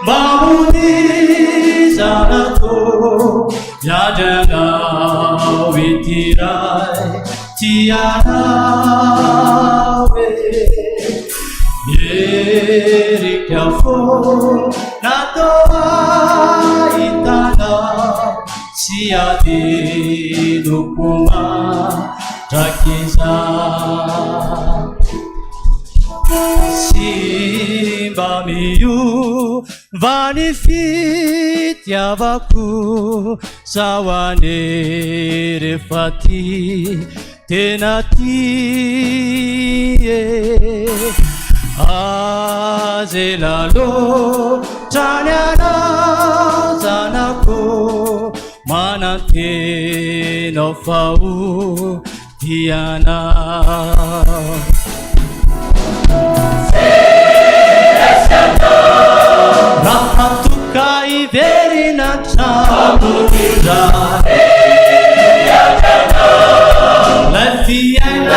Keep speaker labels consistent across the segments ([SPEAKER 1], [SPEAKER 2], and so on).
[SPEAKER 1] Mamudi Zanato Yajana Vitirai Tianawe Yeri careful not to itana sia di dukuma rakiza simba miu vanifit yavaku sawane refati tenati azelalo tanyana zanako manate no fau diana Rahmatukai verina chamudra Lefi and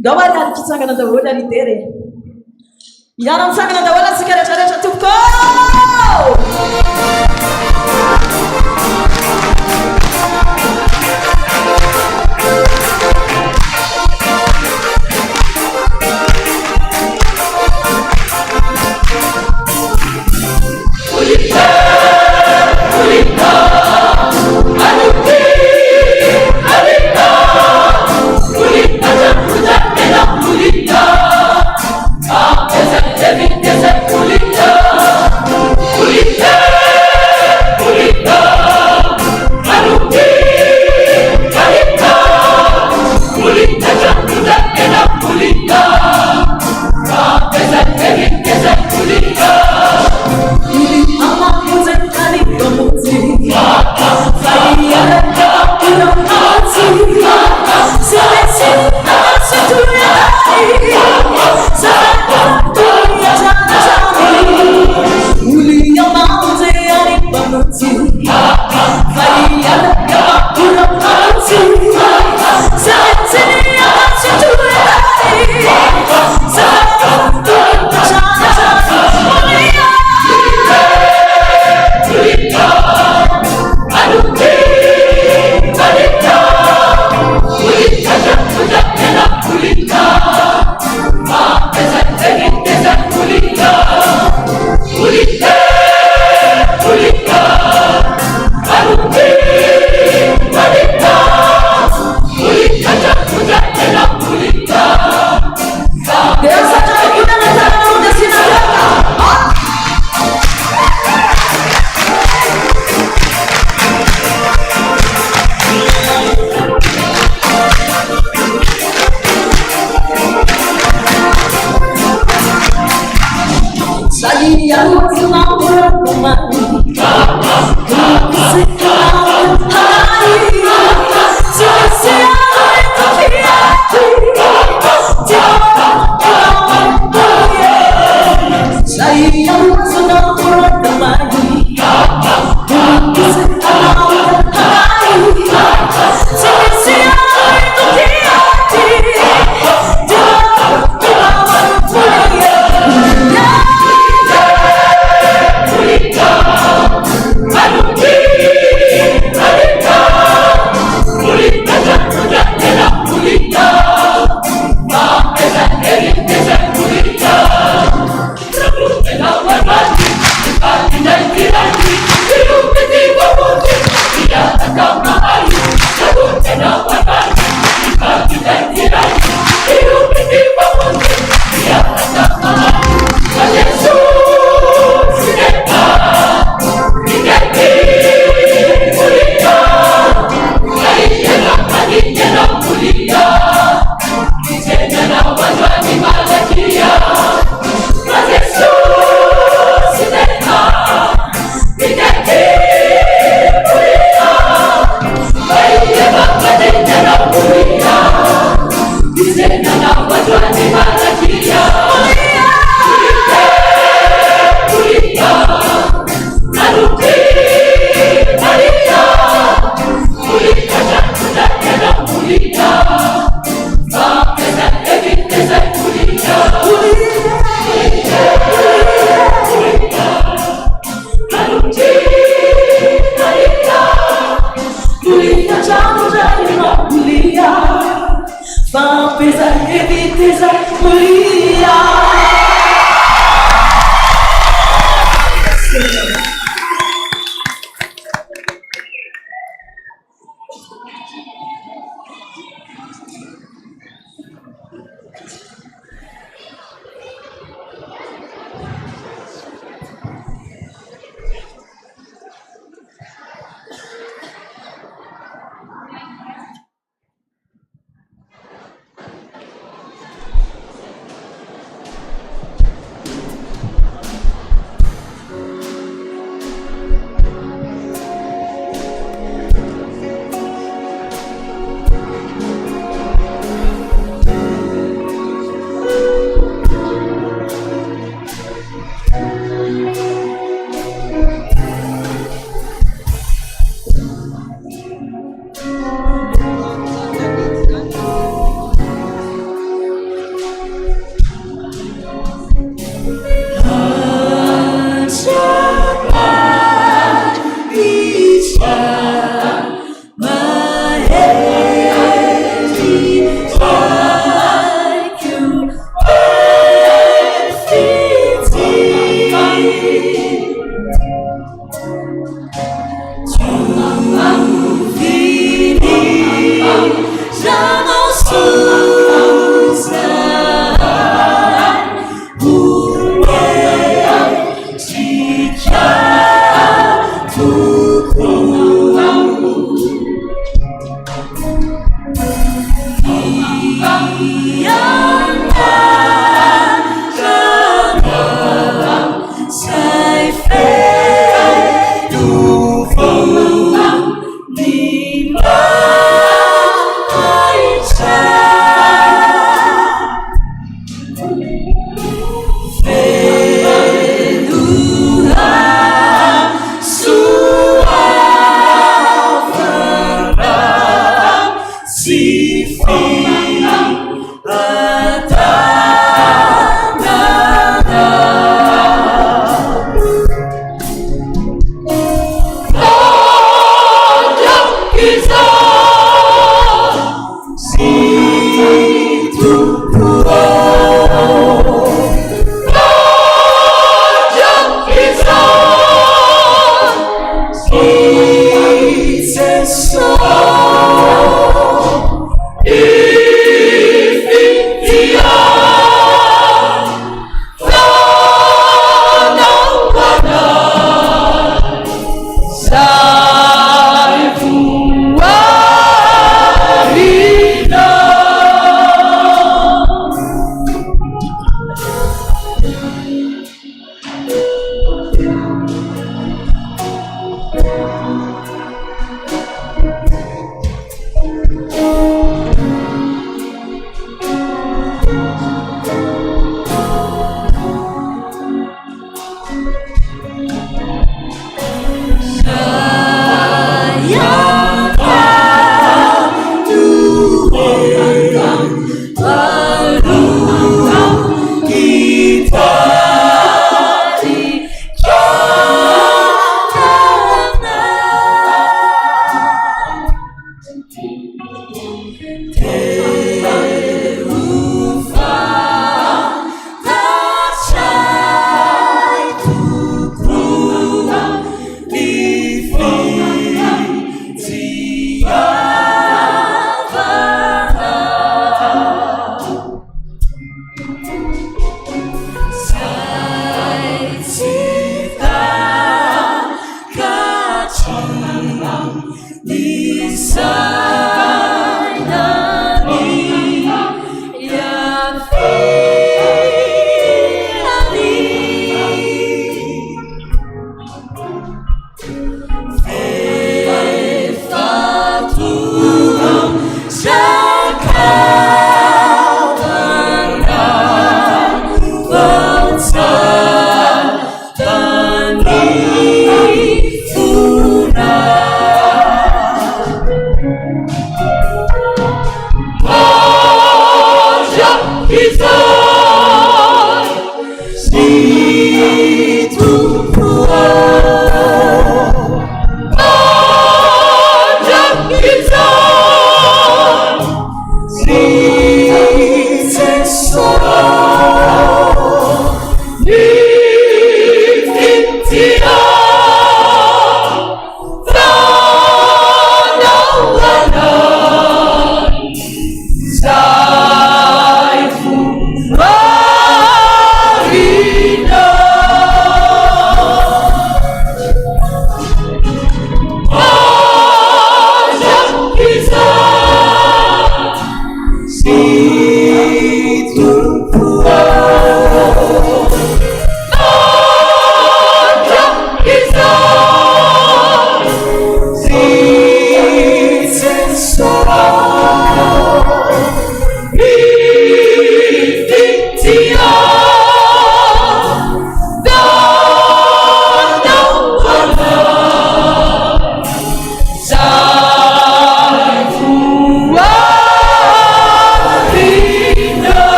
[SPEAKER 2] Dawala ny fitsangana daholo lidera e. Miara mitsangana daholo antsika rehetrarehetra tompoko.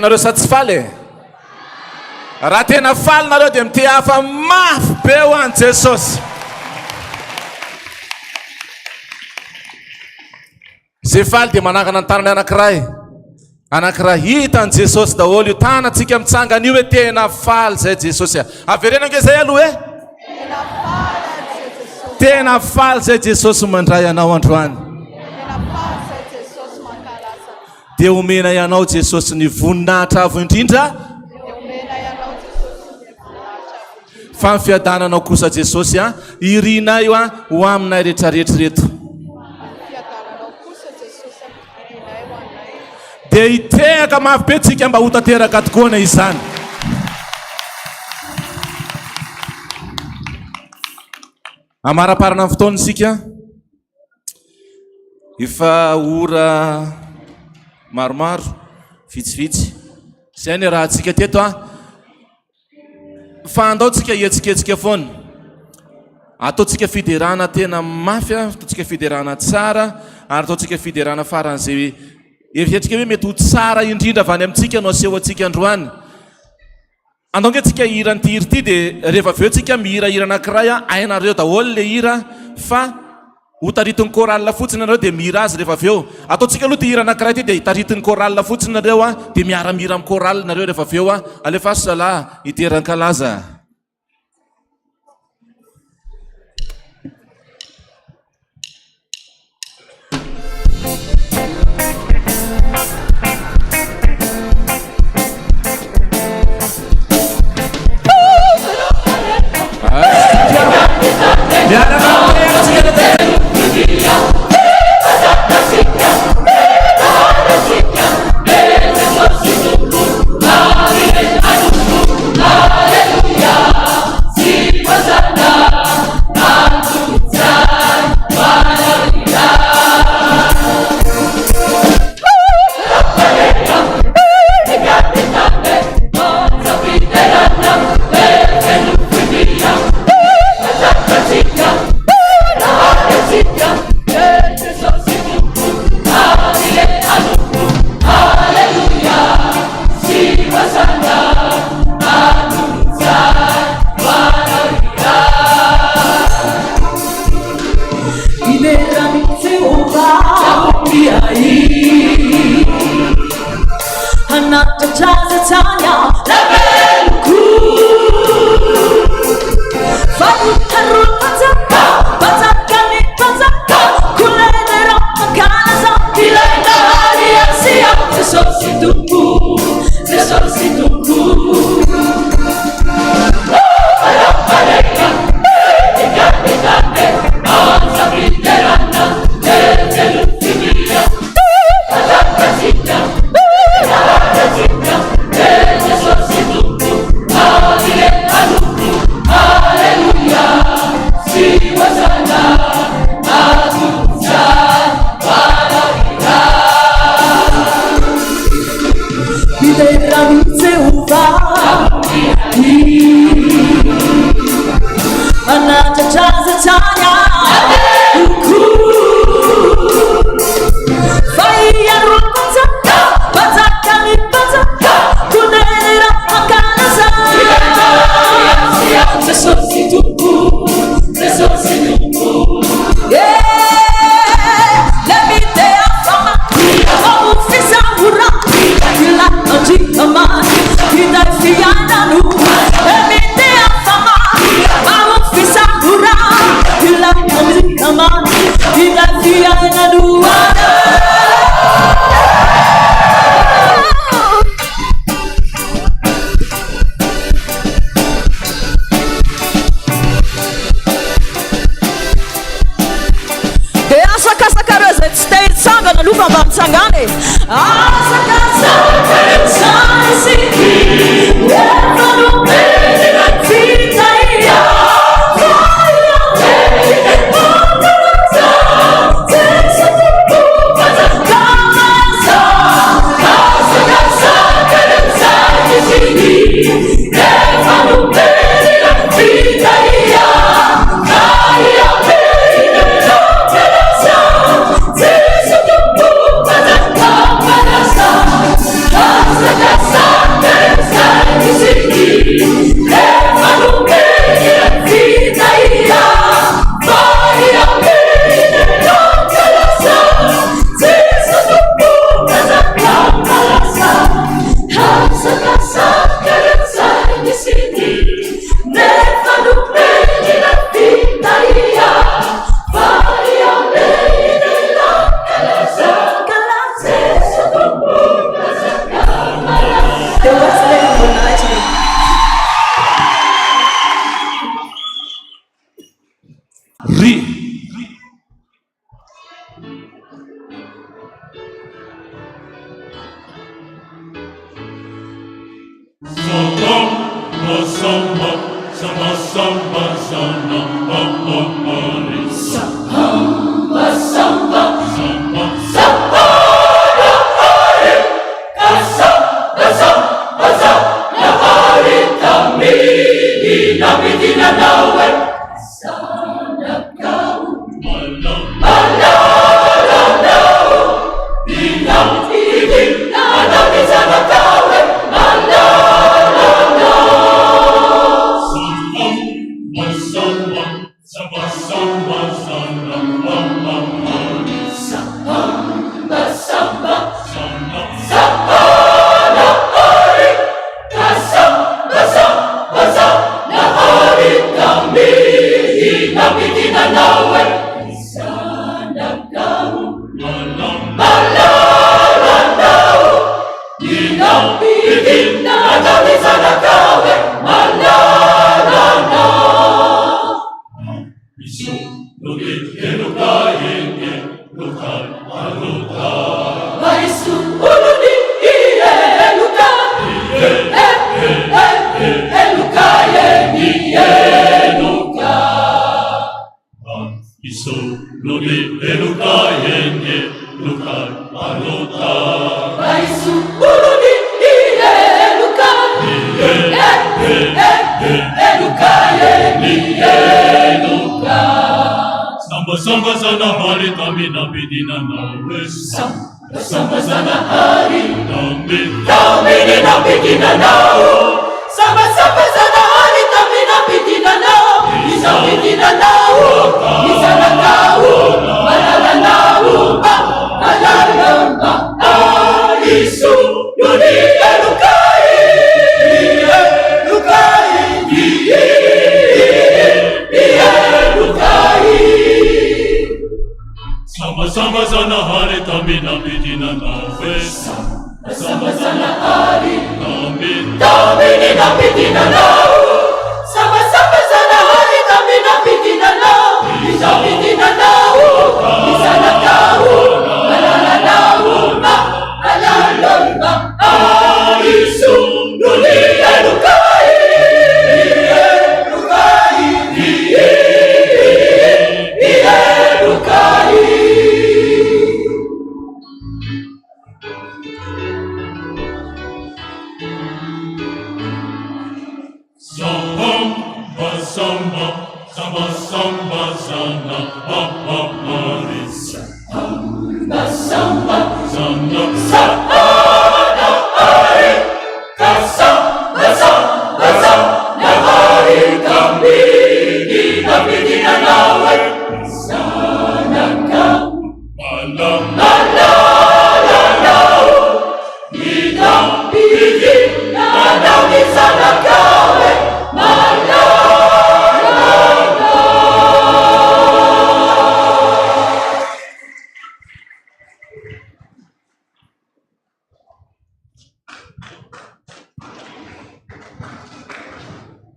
[SPEAKER 3] Nareo sa tsy faly raha tena faly nareo dia mity hafa mafy be ho an' Jesosy. Zay faly dia manakana ny tanany anankiray hita an' Jesosy daholo io tanantsika mitsangana io hoe tena faly zay Jesosy. Averena nge zay aloha hoe tena faly zay Jesosy mandray anao androany. Dia omena ianao Jesosy ny voninahitra avo indrindra fa ny fiadananao kosa Jesosy irinay ho aminay rehetrarehetra reto. dia hitehaka mafy be tsika mba ho tanteraka tokoana izany. Amaraparana ny fotoana isika, efa ora maromaro, vitsivitsy. Izay ny raha tsika teto fa andaotsika hietsiketsika foana. Ataotsika fiderana tena mafy, ataotsika fiderana tsara, ary ataotsika fiderana faran'izay eritreretrika hoe mety ho tsara indrindra avy any amintsika no aseho antsika androany. Andao nge tsika hira ny hira ity dia rehefa avy eo tsika mihirahira anankiray hainareo daholo le hira fa ho taritiny chorale fotsiny nareo dia mihira azy rehefa avy eo. Ataotsika aloha ty hira anankiray ity dia taritiny chorale fotsiny nareo dia miara-mihira amin'ny chorale nareo rehefa avy eo alefa salahy iteran-kalaza.
[SPEAKER 4] Come on. Samba sana hari kami napidina nawe. Samba sana hari kami napidina nawe. Samba sana hari kami napidina nawe. Napidina nawe. Isana nawe. Malala nawe. Malala nawe. Yesu dunia lukai. Lukai. Samba sana hari kami napidina nawe. Samba sana hari kami napidina nawe. Samba sana hari kami napidina nawe. Napidina nawe. Isana nawe. Malala nawe. Malala nawe. Yesu dunia lukai. Lukai. Lukai.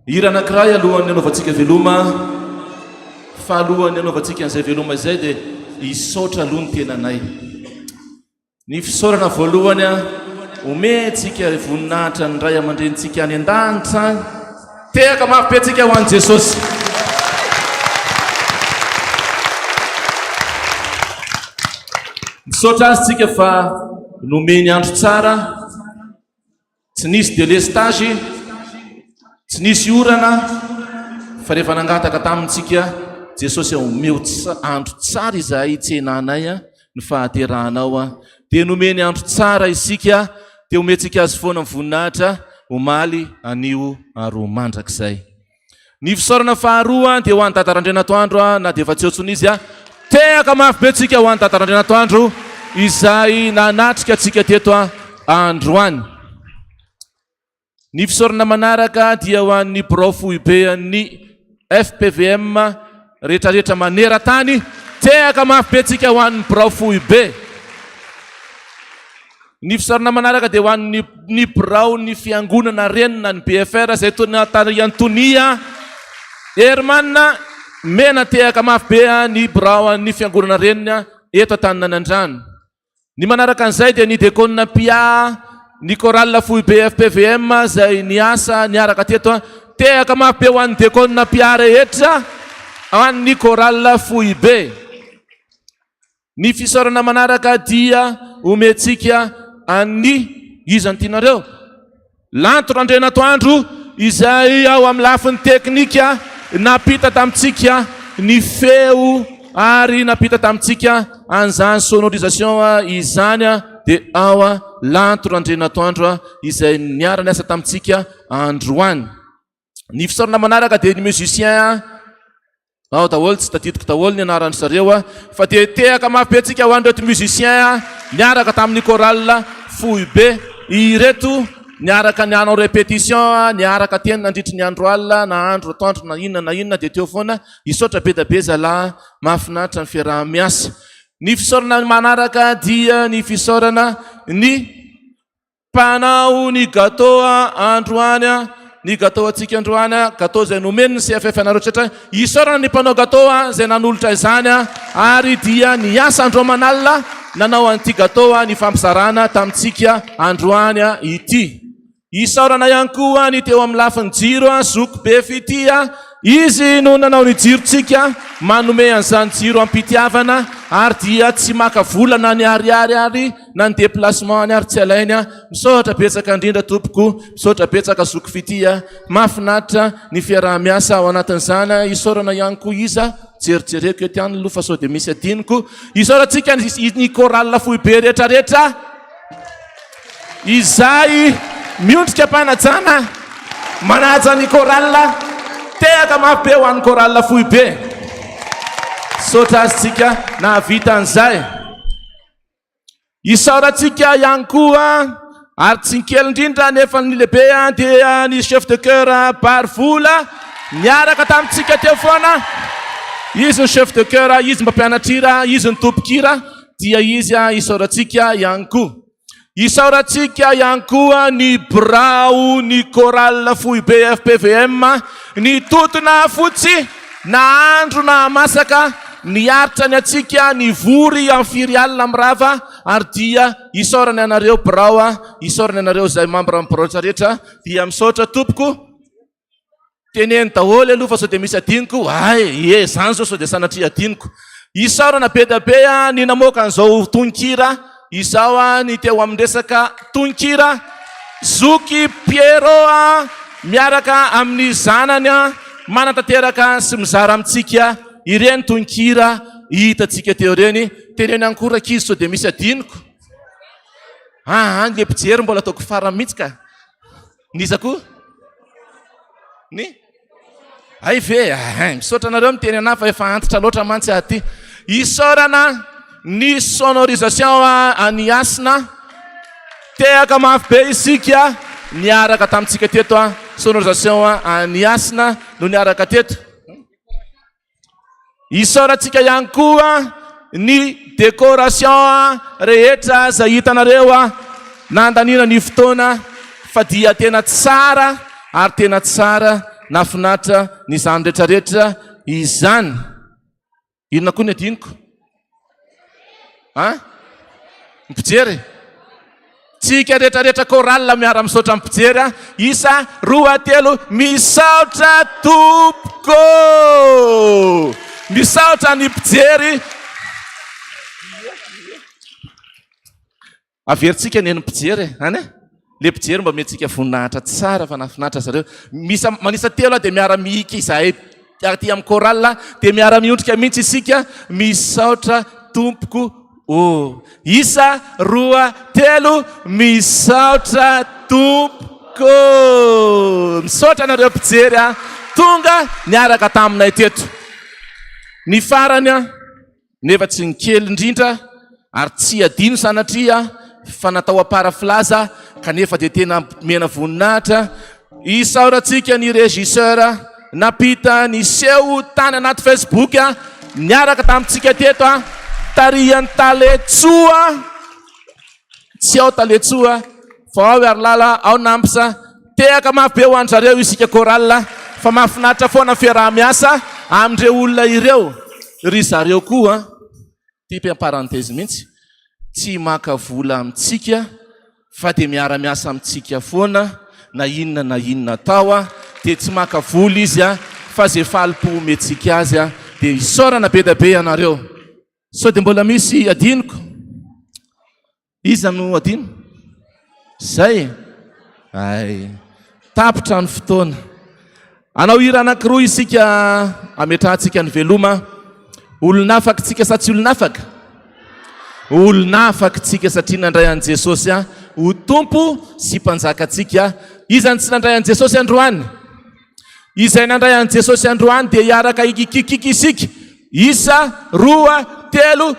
[SPEAKER 3] Hira anankiray alohan'ny anaovantsika veloma, fa alohan'ny anaovantsika an'izay veloma izay dia hisaotra aloha ny tenanay. Ny fisaorana voalohany omentsika voninahitra ny ray aman-drenitsika any an-danitra any. Tehaka mafy be antsika ho an'i Jesosy. Misaotra azy tsika fa nomeny andro tsara, tsy nisy délestage, tsy nisy orana, fa rehefa nangataka tamintsika Jesosy omeo andro tsara izay tsenanay ny fahaterahanao dia nomeny andro tsara isika dia omentsika azy foana ny voninahitra omaly anio aro mandrakizay. Ny fisaorana faharoa dia ho an'ny Tatarandrenatoandro na dia efa tsy otsony izy tehaka mafy be tsika ho an'ny Tatarandrenatoandro izay nanatrika atsika teto androany. Ny fisaorana manaraka dia ho an'ny Profoibe-ny FPVM rehetrarehetra maneran-tany, tehaka mafy be tsika ho an'ny Profoibe. Ny fisaorana manaraka dia ho an'ny Birao ny fiangonana renina ny BFR izay tony Antonia Hermanna mena, tehaka mafy be ny Birao ny fiangonana renina eto Antananandrano. Ny manaraka an'izay dia ny Diakonina Pia ny chorale foibe FPVM zay niasa niaraka teto tehaka mafy be ho an'ny dekona pia rehetra an'ny chorale foibe. Ny fisaorana manaraka dia ometsika an'ny izany tianareo lantoro andrenatoandro izay ao amin'ny lafiny teknika napita tamintsika ny feo ary napita tamintsika an'izany sonorisation izany dia ao lantoro andrenatoandro izay niara niasa tamintsika androany. Ny fisaorana manaraka dia ny musicien ao daholo tsy tadidiko daholo ny anarany zareo fa dia tehaka mafy be tsika ho an'ireo musicien niaraka tamin'ny chorale foibe ireto niaraka nianao répétition niaraka teny nandritry ny andro alina na andro atoandro na inona dia teo foana isotra be da be zalahy mahafinaritra ny fiaraha-miasa. Ny fisaorana manaraka dia ny fisaorana ny mpanao ny gâteau androany ny gâteau atsika androany gâteau zay nomeny ny CFF anareo rehetra isaorana ny mpanao gâteau zay nanolotra izany ary dia niasa andro manalina nanao an'ity gâteau ny fampizarana tamintsika androany ity. Isaorana ihany koa ny teo amin'ny lafiny jiro zoko be fity izy no nanao ny jirotsika manome an'izany jiro ampitiavana ary dia tsy maka volana ny ariary na ny déplacement ny ary tsy alainy misaotra betsaka indrindra tompoko misaotra betsaka zoko fity mahafinaritra ny fiaraha-miasa ao anatin'izany. Isaorana ihany koa iza jerijereko eto ihany lofa sao dia misy adiniko isaorantsika ny chorale foibe rehetrarehetra izay miondrika mpanajana manaja ny chorale tehaka mafy be ho an'ny chorale foibe saotra azytsika na vita an'izay. Isaorantsika ihany koa ary tsy nkely indrindra nefa ny lehibe dia ny chef de cœur Barvola niaraka tamintsika teo foana izy ny chef de cœur izy mpampianatrira izy ny tompokira dia izy isaorantsika ihany koa. Isaorantsika ihany koa ny brao ny chorale foibe FPVM ny totona fotsy na andro na masaka niaritra ny atsika ny vory amin'ny firy alina mirava ary dia isaorany anareo brao isaorany anareo zay membre amin'ny brao rehetra dia misaotra tompoko teneny daholo aloha fa sao dia misy adiniko zany zao sao dia sanatria adiniko. Isaorana be da be ny namoaka an'izao tonkira izao ny teo amin'ny resaka tonkira Zoky Piero miaraka amin'ny zanany manatanteraka sy mizara amintsika ireny tonkira hitatsika teo reny teneny ankoraka izy sao dia misy adiniko le mpijery mbola ataoko fara mihitsy ka niza koa ny misaotra anareo miteny ana fa efa antitra loatra mantsy aty. Isaorana ny sonorisation aniasina tehaka mafy be isika niaraka tamintsika teto sonorisation aniasina no niaraka teto. Isaorantsika ihany koa ny décoration rehetra zay hitanareo nandanina ny fotoana fa dia tena tsara ary tena tsara nafinaritra ny zany rehetrarehetra izany. Inona koa ny adiniko mpijery tsika rehetrarehetra chorale miara misaotra mpijery isa 2 misaotra tompoko misaotra ny mpijery averintsika neny mpijery le mpijery mba mentsika voninahitra tsara fa nafinaritra zareo manisa telo dia miara miiky izahay aty amin'ny chorale dia miara miondrika mihitsy isika misaotra tompoko isa 2 misaotra tompoko misaotra nareo mpijery tonga niaraka taminay teto. Ny farany nefa tsy nikely indrindra ary tsy adino sanatria fa natao aparafilaza kanefa dia tena mena voninahitra. Isaorantsika ny régisseur napita ny seho tany anaty Facebook niaraka tamintsika teto Tarian Taletsoa tsy ao Taletsoa fa ao Arlala ao Nampsa tehaka mafy be ho an'zareo isika chorale fa mahafinaritra foana fiaraha-miasa amindreo olona ireo ry zareo koa type en parenthèse mihitsy tsy maka vola amintsika fa de miara-miasa amintsika foana na inona tao de tsy maka voly izy fa zay falipo metsika azy de isorana be da be ianareo. So de mbola misy adiniko iza no adino zay ay tapitra ny fotoana anao hira anankiroa isika ametrahantsika ny veloma. Olona afaka tsika sa tsy olona afaka? Olona afaka tsika satria nandray an Jesosy ho tompo sy mpanjaka tsika. Izany tsy nandray an Jesosy androany, izay nandray an Jesosy androany de hiaraka ikikikika isika 1 2 3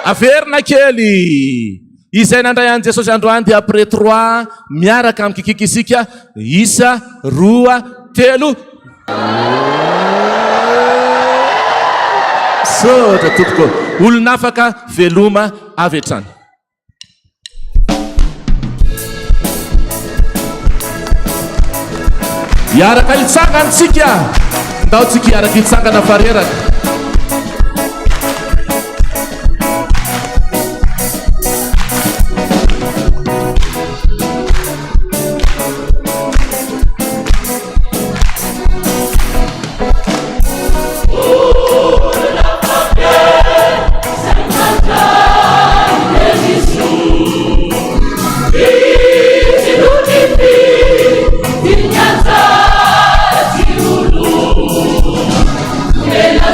[SPEAKER 3] averina kely. Izay nandray an Jesosy androany de après 3 miaraka amikikika isika 1 2 3 sotra tompoko. Olona afaka veloma avy hatrany. Iaraka hitsangana tsika, ndao tsika iaraka hitsangana fareraka.
[SPEAKER 4] Ela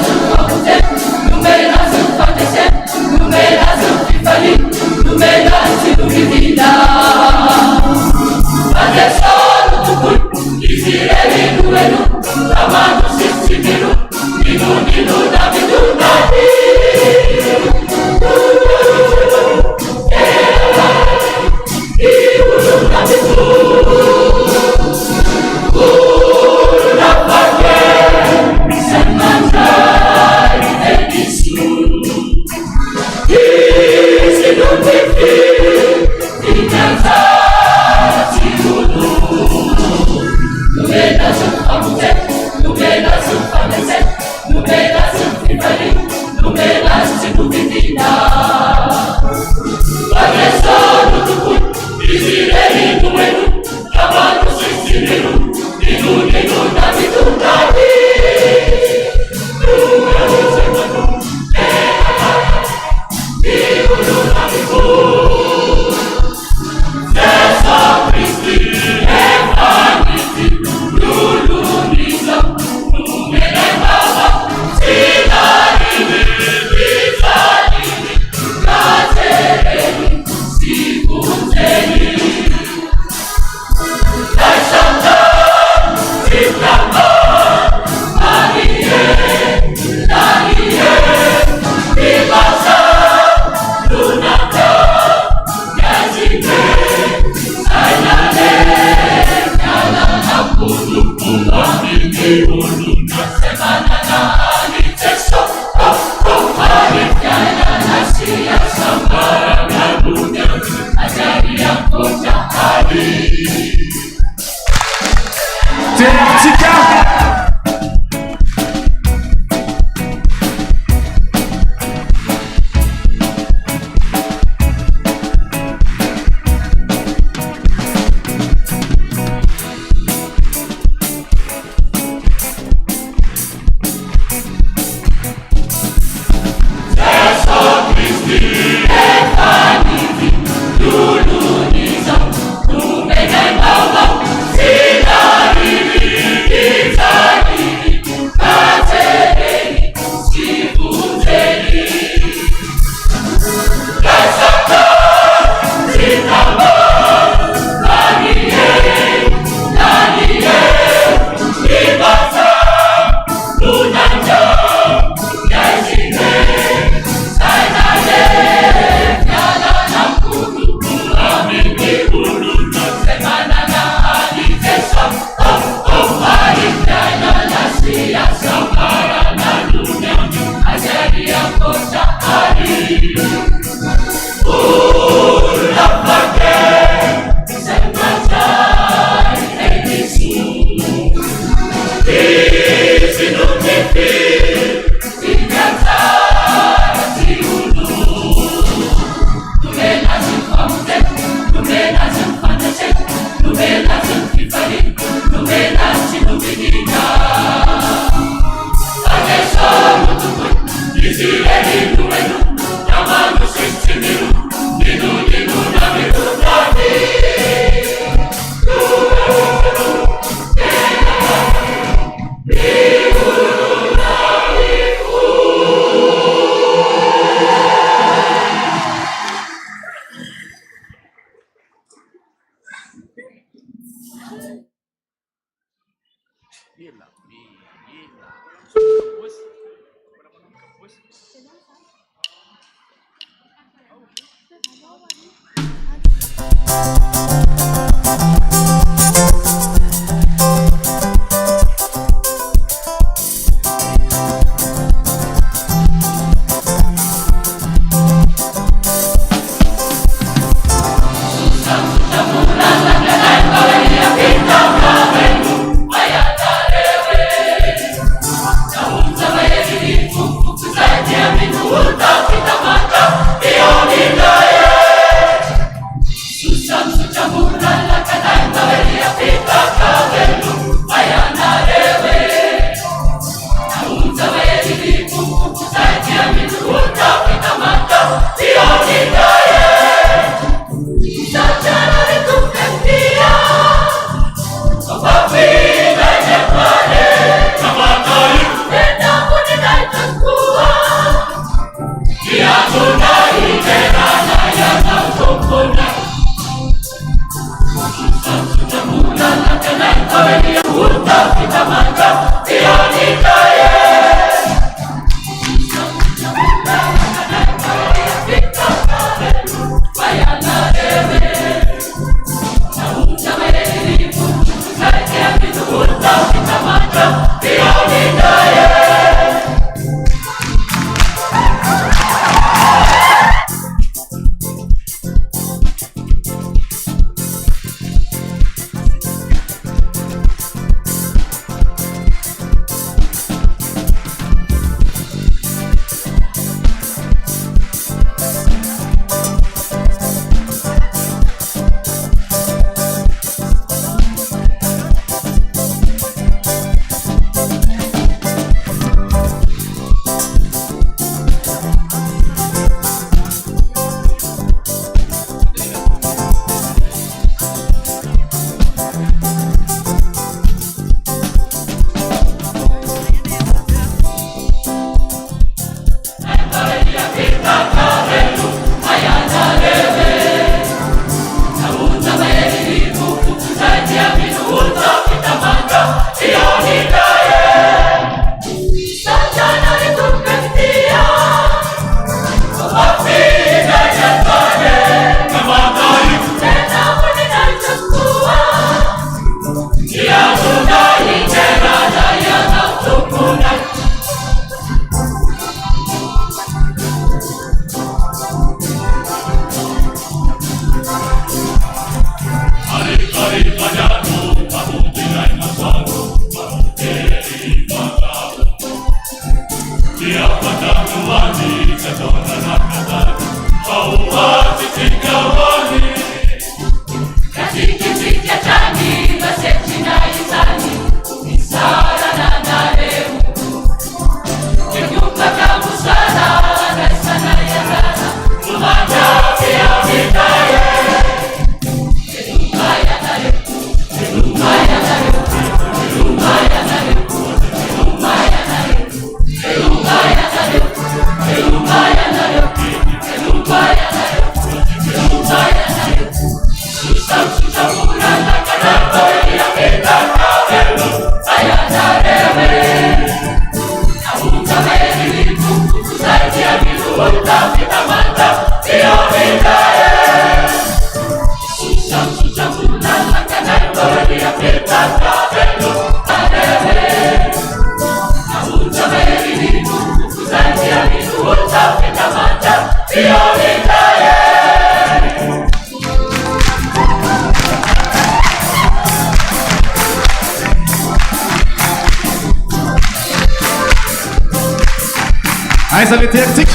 [SPEAKER 3] Solitärsik.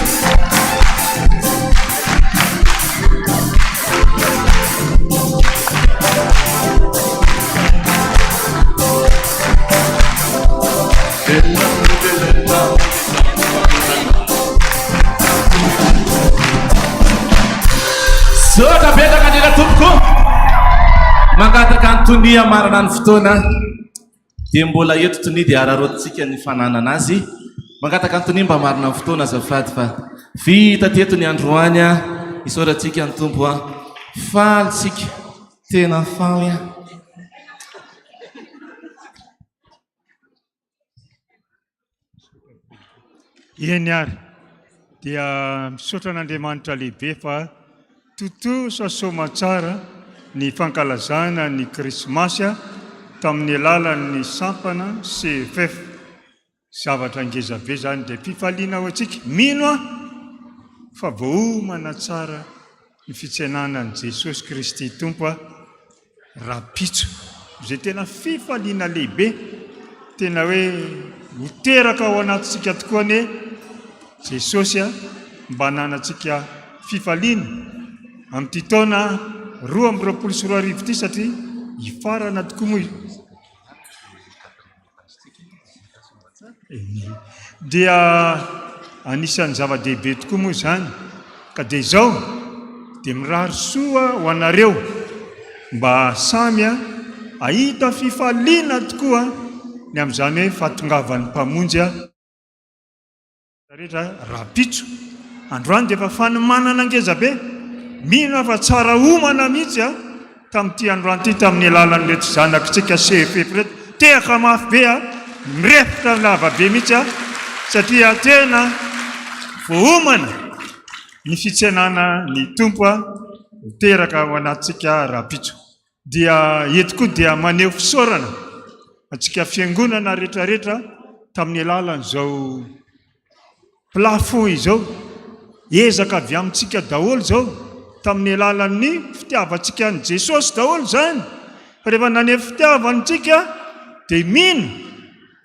[SPEAKER 3] Sudah beda kandidat tumpku. Mangkatakan tunia maranan fotoana dia mbola eto tony dia ararotsika ny fananana azy. Mangkatakan tony mba marina fotoana azafady fa vita teto ny androany isaorantsika ny tompo faly tsika tena faly
[SPEAKER 5] Eny ary dia misaotra an'Andriamanitra lehibe fa Toto sasoma tsara ny fankalazana ny krismasy tamin'ny alalan'ny sampana CFF. Zavatra ngezabe zany dia fifaliana ao antsika. Mino fa voaomana tsara ny fitsenanan'i Jesosy Kristy Tompo rapitso. Izay tena fifaliana lehibe, tena hoe miteraka ao anatintsika tokoa ny Jesosy mba hananantsika fifaliana amin'ity taona 2024 ity, satria hifarana tokoa moa dia anisan'ny zava-dehibe tokoa moa zany. Ka dia izao dia mirary soa ho anareo mba samy ahita fifaliana tokoa ny amin'izany hoe fahatongavan'ny mpamonjy rehetra rapitso. Androany dia efa fanomanana ngezabe, mino fa tsara omana mihitsy tamin'ity androany ity, tamin'ny alalan'ireto zanakitsika CFF reto. Tehaka mafy be mirefitra lavabe mihitsy satria tena voaomana ny fitsenana ny Tompo teraka ao anatsika rapitso. Dia eto koa dia maneho fisaorana atsika fiangonana rehetrarehetra tamin'ny alalan'izao plafond izao, ezaka avy amintsika daholo zao tamin'ny alalan'ny fitiavantsika ny Jesosy daholo zany. Fa rehefa naneho fitiavantsika dia mino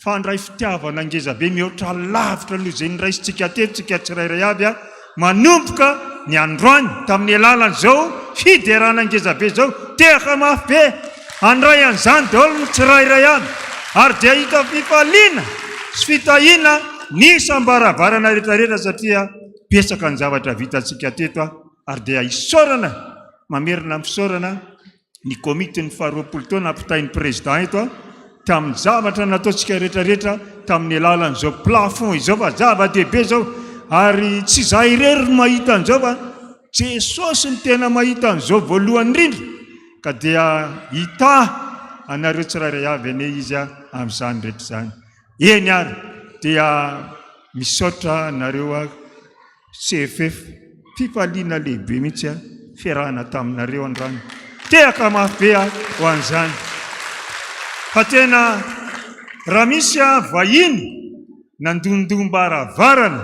[SPEAKER 5] fa andray fitiavana ngezabe mihoatra lavitra aloha izay niraisitsika teto tsika tsirairay avy manomboka ny androany tamin'ny alalan'izao fiderana ngezabe zao. Tehaka mafy be andray an'izany daholo ny tsirairay avy, ary dia hita fifaliana sy fitahiana ny sambaravarana rehetrarehetra satria pesaka ny zavatra vitantsika teto ary dia hisaorana, mamerina amin'ny fisaorana ny komity ny 20 taona ampitain'ny président eto tamin'ny zavatra nataontsika rehetrarehetra tamin'ny alalan'izao plafond izao. Fa zava-dehibe zao, ary tsy izaho irery no mahita an'izao fa Jesosy ny tena mahita an'izao voalohany indrindra. Ka dia hita anareo tsirairay avy ane izy amin'izany rehetra zany. Eny ary dia misaotra anareo CFF, fifaliana lehibe mihitsy fiarahana taminareo androany. Tehaka mafy be ho an'izany. Fa tena raha misy vahiny nandondombaaravarana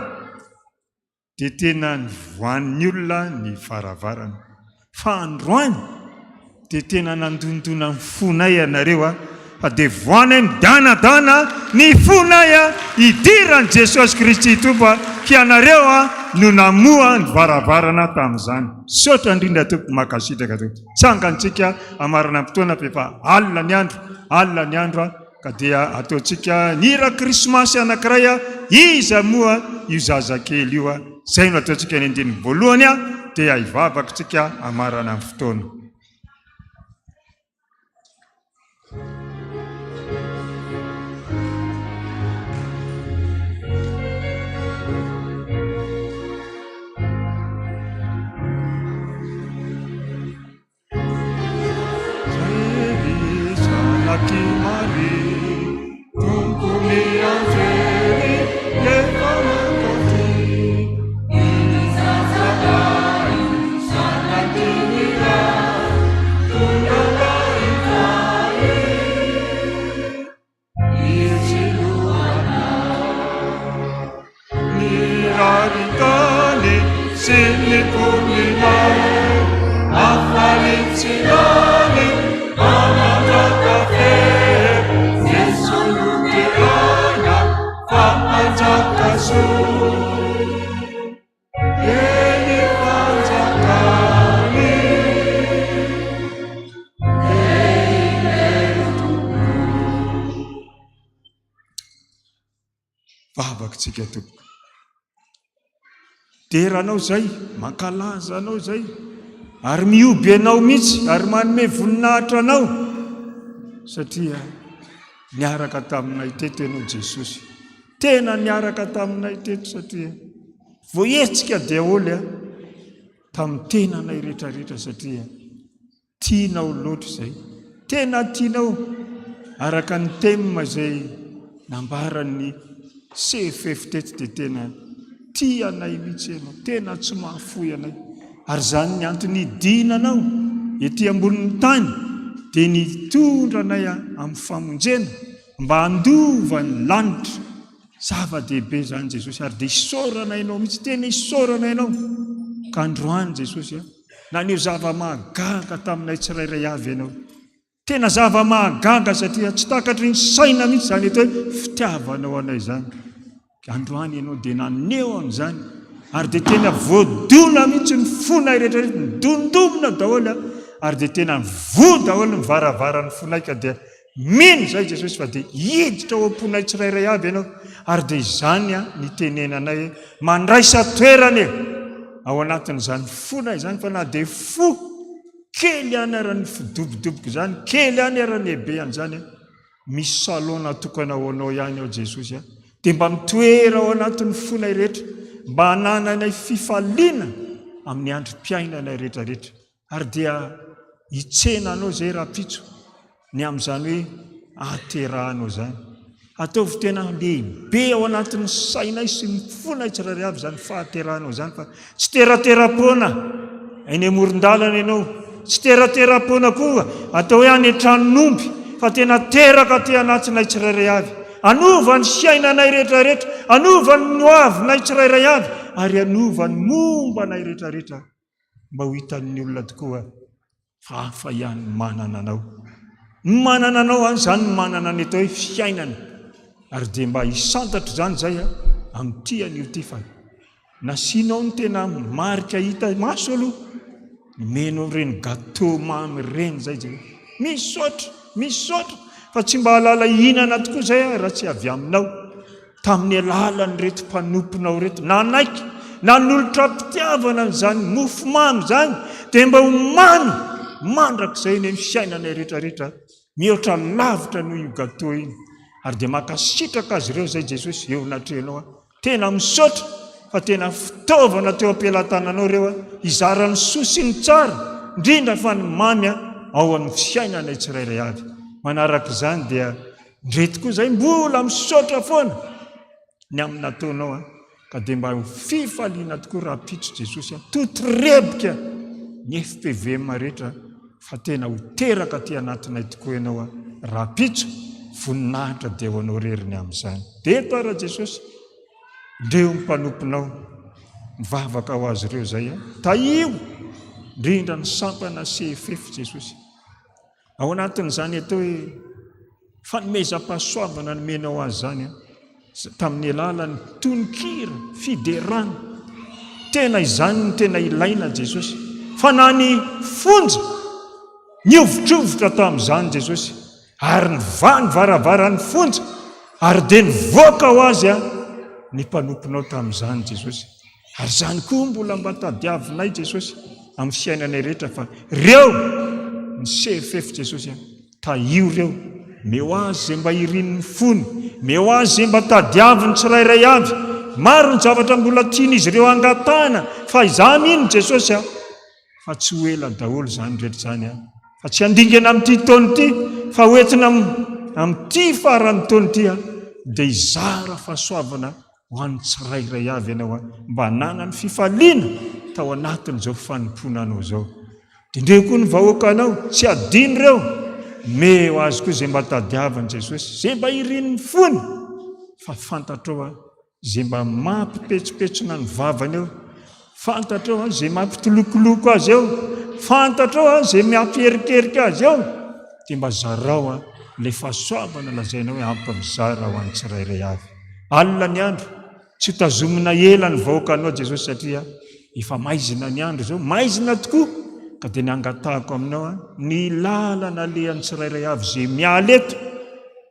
[SPEAKER 5] dia tena nivoan'ny olona ny varavarana. Fa androany dia tena nandondona ny fonay anareo fa dia voanay midanadana ny fonay idiran'i Jesosy Kristy Tompo fianareo no namoa ny varavarana tamin'izany. Saotra indrindra tompo makasitraka tompo. Tsangantsika amarana fotoana fa alina ny andro ka dia ataontsika ny hira krismasy anankiray iza moa io zazakely io. Zay no ataontsika ny andininy voalohany dia hivavakantsika amarana amin'ny fotoana. Vavakantsika tompo. Deranao zay, mankalaza anao zay, ary mioby anao mihitsy, ary manome voninahitra anao satria niaraka taminay teto ianao Jesosy. Tena niaraka taminay teto satria voaetsika daholo tamin'ny tenanay rehetrarehetra satria tianao loatra zay. Tena tianao araka ny tema zay nambaran'ny CFF teto dia tena tia anay mihitsy ianao, tena tsy mahafoy anay Ary zany ny antony dinanao ety ambonin'ny tany dia nitondra anay amin'ny famonjena mba handova ny lanitra. Zava-dehibe zany Jesosy, ary dia isaorana ianao mihitsy, tena isaorana ianao. Ka androany Jesosy naneo zava-mahagaga taminay tsirairay avy ianao. Tena zava-mahagaga satria tsy takatry ny saina mihitsy zany eto hoe fitiavanao anay zany. Androany ianao dia naneo an'izany, ary dia tena voadona mihitsy ny fonay rehetrarehetra, midondomina daholo, ary dia tena vo daholo ny varavara ny fonay. Ka dia mino zay Jesosy fa dia hiditra ao am-ponay tsirairay avy ianao, ary dia izany nitenenanay hoe mandraisa toerana ao anatin'izany fonay izany, fa na dia fo kely any ara-ny fidobodoboka zany, kely any ara-lehibe an'izany, misy salon natokana ho anao ihany ao Jesosy, dia mba mitoera ao anatin'ny fonay rehetra, mba hanananay fifaliana amin'ny androm-piainanay rehetrarehetra. Ary dia hitsenanao zay rapitso ny amin'izany hoe aterahanao zany. Ataovy tena lehibe ao anatin'ny sainay sy ny fonay tsirairay avy zany fahaterahanao zany, fa tsy teratera-pona eny amoron-dalana ianao, tsy teratera-pona koa atao hoe any an-tranon'omby, fa tena teraka ty anatinay tsirairay avy. Anova ny fiainanay rehetrarehetra, anova ny hoavinay tsirairay avy, ary anova ny mombanay rehetrarehetra, mba ho hitan'ny olona tokoa fa hafa ihany manana anao. Manana anao zany manana ny atao hoe fiainana. Ary dia mba hisantatra zany zay amin'ity an'io ty fa nasianao ny tena marika hita maso aloha, menao reny gâteau mamy reny zay zay. Misaotra fa tsy mba halala hinana tokoa zay raha tsy avy aminao. Tamin'ny alalany reto mpanomponao reto nanaiky nanolotra mpitiavana n'izany mofo mamy zany, dia mba ho mamy mandrak'izay ny fiainanay rehetrarehetra, mihoatra lavitra noho io gâteau iny. Ary dia makasitraka azy ireo zay Jesosy eo natrenao, tena misaotra fa tena fitaovana teo am-pelantananao ireo izarany soa sy ny tsara, indrindra fa ny mamy ao amin'ny fiainanay tsirairay avy. Manaraka izany dia ndreto koa zay mbola misaotra foana ny amin'ny nataonao, ka dia mba ho fifaliana tokoa rapitso Jesosy, totorebika ny FPVM rehetra, fa tena ho teraka ty anatinay tokoa ianao rapitso, voninahitra dia ho anao reriny amin'izany. Dia eto ara Jesosy, ndreo mpanomponao mivavaka ho azy ireo zay, taio indrindra ny sampana CFF Jesosy, ao anatin'izany atao hoe fanomezam-pahasoavana no menao azy zany tamin'ny alalan'ny tononkira fiderana. Tena izany no tena ilaina Jesosy, fa na ny fonja niovitrovitra tamin'izany Jesosy, ary ny varavara ny fonja, ary dia nivoaka ho azy ny mpanomponao tamin'izany Jesosy. Ary zany koa mbola mba tadiavinay Jesosy amin'ny fiainanay rehetra, fa reo ny CFF Jesosy taio reo, meo azy zay mba irin'ny fony, meo azy zay mba tadiaviny tsirairay avy. Maro ny zavatra mbola tian'izy ireo angatana, fa izany iny Jesosy fa tsy ho ela daholo zany rehetra zany, fa tsy handingana amin'ity taona ity, fa hoentina amin'ity farany taona ity, dia izara fahasoavana ho an'ny tsirairay avy ianao, mba hanana ny fifaliana tao anatin'izao fanompona anao zao. Dia ndreo koa ny vahoaka anao tsy adino ireo, meo azy koa zay mba tadiavany Jesosy, zay mba irin'ny fony, fa fantatrao zay mba mampipetsopetsona ny vavany eo, fantatrao zay mampitolokoloko azy eo, fantatrao zay mampierikerika azy eo, dia mba zarao le fahasoavana lazainao hoe ampy mizara ho an'ny tsirairay avy. Alina ny andro, tsy tazomina ela ny vahoaka anao Jesosy, satria efa maizina ny andro zao, maizina tokoa. Ka dia ny angatahako aminao ny lalana lehan'ny tsirairay avy zay miala eto,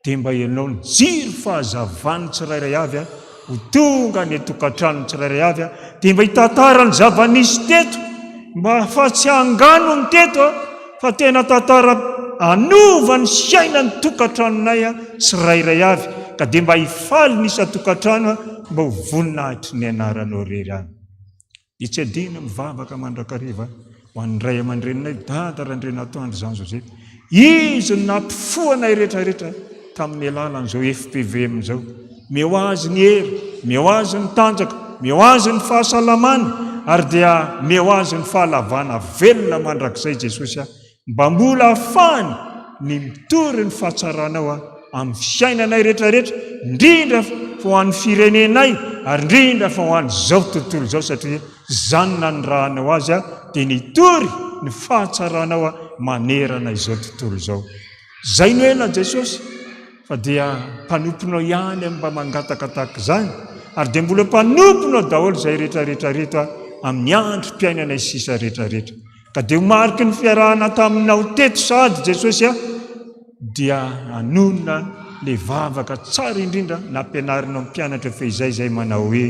[SPEAKER 5] dia mba ianao ny jiro fahazavan'ny tsirairay avy ho tonga ny tokantrano ny tsirairay avy, dia mba hitantara ny zava-nisy teto, mba fa tsy hangano ny teto, fa tena tantara anova ny fiainany tokantranonay tsirairay avy, ka dia mba hifaly nisa tokantrano mba ho voninahitry ny anaranao rery any. Dia tsy adino mivavaka mandrakariva ho an'ny ray aman-dreninay Dada Randrenatoandro Jean Joseph, izy no nampifoanay rehetrarehetra tamin'ny alalan'izao FPVM zao. Meo azy ny hery, meo azy ny tanjaka, meo azy ny fahasalamana, ary dia meo azy ny fahalavana velona mandrakizay Jesosy mba mbola ahafahany ny mitory ny fahatsarana amin'ny fiainanay rehetrarehetra, indrindra fa ho an'ny firenenay ary indrindra fa ho an'izao tontolo izao, satria zany nanirahana azy dia nitory ny fahatsaranao manerana izao tontolo izao. Zay no ela Jesosy fa dia mpanomponao ihany mba mangataka tahaka izany, ary dia mbola mpanomponao daholo izay rehetrarehetra rehetra amin'ny androm-piainanay sisa rehetrarehetra. Ka dia homariky ny fiarahana taminao teto sady Jesosy dia anonona le vavaka tsara indrindra nampianarinao mpianatra fehizay izay manao hoe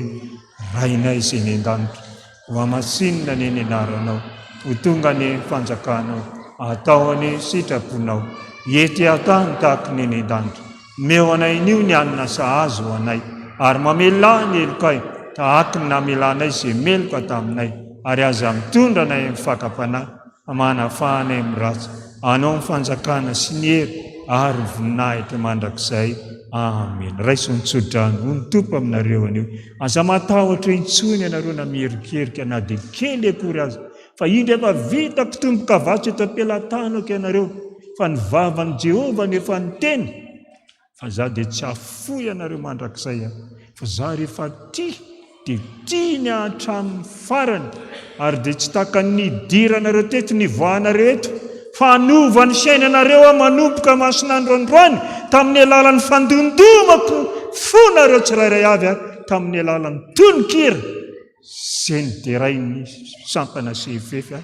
[SPEAKER 5] rainay izay ny an-danitra, ho amasinina ny anaranao, ho tonga ny fanjakanao, atao ny sitraponao, ety atany tahaka ny an-danitra. Meo anay nio ny anina sahazo ho anay, ary mamelà ny elokay tahaka ny namelanay izay meloka taminay, ary aza mitondra anay amin'ny fakapanahy, manafahanay amin'ny ratsy, anao ny fanjakana sy ny hery ary voninahitra mandrakizay. Amen. Raisontsodranyo ho ny tompo aminareo anio. Aza matahotra intsony ianareo na mierikerika na dia kely akory azy, fa indra efa vita mpitomboka vatsy eto am-pelantanako ianareo, fa ny vavan'i Jehovah nefa niteny, fa za dia tsy afoy ianareo mandrakizay, fa za rehefa tia dia tia ny hatramin'ny farany, ary dia tsy taka ny diranareo teto ny voanareo eto, fa hanova ny fiainanareo manomboka masinandro androany tamin'ny alalan'ny fandondomako fonareo tsirairay avy tamin'ny alalan'ny tononkira izay niderainy sampana sefefy,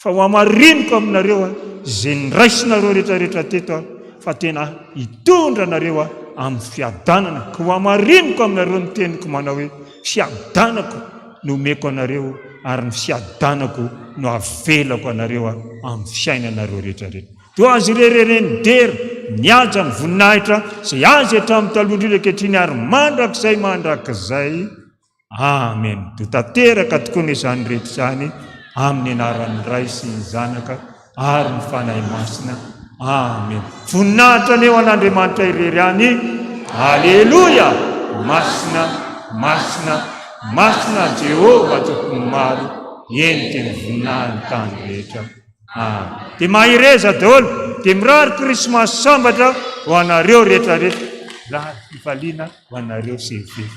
[SPEAKER 5] fa ho amariniko aminareo izay niraisinareo rehetrarehetra teto fa tena hitondra nareo amin'ny fiadanana. Ka ho amariniko aminareo ny teniko manao hoe fiadanako no omeko anareo, ary ny fiadanako no avelako anareo amin'ny fiainanareo rehetrarehetra. Toa azy rerereny dera niaja ny voninahitra izay azy hatramin'ny taloha indrindra ankehitriny, ary mandrakizay mandrakizay. Amen. Do tanteraka tokoa n'izany rehetra izany amin'ny anaran'ny Ray sy ny Zanaka ary ny fanahy masina. Amen. Voninahitra ny eo an'Andriamanitra irery any. Alleluia. Masina, masina, masina Jehovah tokony maro, enty ny voninahiny tany rehetra. Dia mahireza daholo, dia mirary Krismasy sambatra ho anareo rehetrarehetra, raha fifaliana ho anareo sefefy.